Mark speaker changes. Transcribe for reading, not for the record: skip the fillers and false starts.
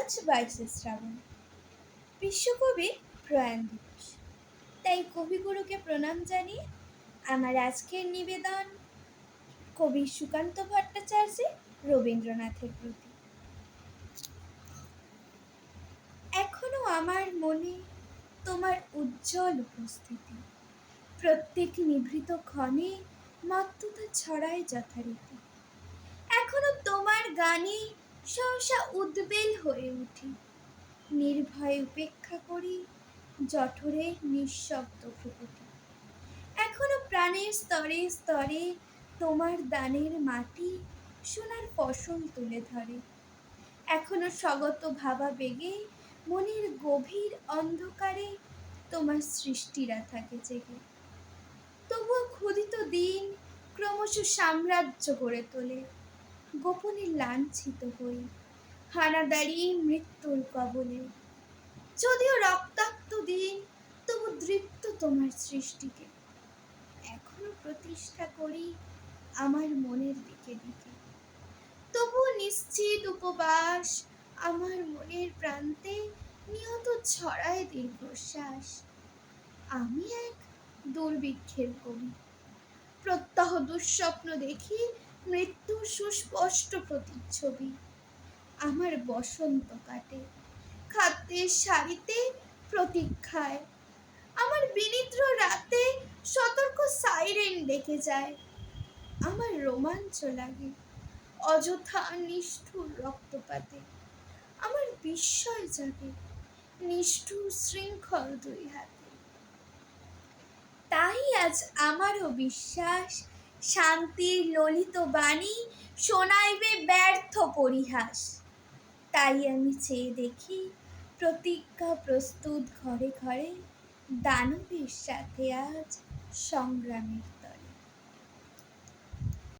Speaker 1: আজ 22শে শ্রাবণ, বিশ্বকবি প্রয়াণ দিবস। তাই কবিগুরুকে প্রণাম জানিয়ে আমার আজকের নিবেদন কবি সুকান্ত ভট্টাচার্যের রবীন্দ্রনাথের প্রতি। এখনো আমার মনে তোমার উজ্জ্বল উপস্থিতি, প্রত্যেক নিভৃত ক্ষণে মত্ততা ছড়ায় যথারীতি। এখনো তোমার গানে সহসা উদ্বেল হয়ে উঠি, নির্ভয়ে উপেক্ষা করি জঠরে নিঃশব্দ ভ্রুকুটি। এখনো প্রাণের স্তরে স্তরে তোমার দানের মাটি সোনার ফসল তুলে ধরে। এখনো স্বগত ভাবাবেগে মনের গভীর অন্ধকারে তোমার সৃষ্টিরা থাকে জেগে। তবুও ক্ষুধিত দিন ক্রমশ সাম্রাজ্য গড়ে তোলে, গোপনে লাঞ্ছিত হই হানাদারি মৃত্যুর কবলে। যদিও রক্তাক্ত দিন তবু দৃপ্ত তোমার সৃষ্টিকে, এখনো প্রতিষ্ঠা করি আমার মনের দিকে দিকে। তবুও নিশ্চিত উপবাস আমার মনের প্রান্তে নিয়ত ছড়ায় দীর্ঘশ্বাস। আমি এক দুর্ভিক্ষের কবি, প্রত্যহ দুঃস্বপ্ন দেখি মৃত্যুর সুস্পষ্ট প্রতিচ্ছবি। আমার বসন্ত কাটে খাদ্যের সারিতে প্রতীক্ষায়, আমার বিনিদ্র রাতে সতর্ক সাইরেন ডেকে যায়। আমার রোমাঞ্চ লাগে অযথা নিষ্ঠুর রক্তপাতে, আমার বিস্ময় জাগে নিষ্ঠুর শৃঙ্খল দুই হাতে। তাই আজ আমারও বিশ্বাস শান্তির ললিত বাণী শোনাইবে ব্যর্থ পরিহাস। তাই আমি চেয়ে দেখি প্রতিজ্ঞা প্রস্তুত ঘরে ঘরে, দানবের সাথে আজ সংগ্রামের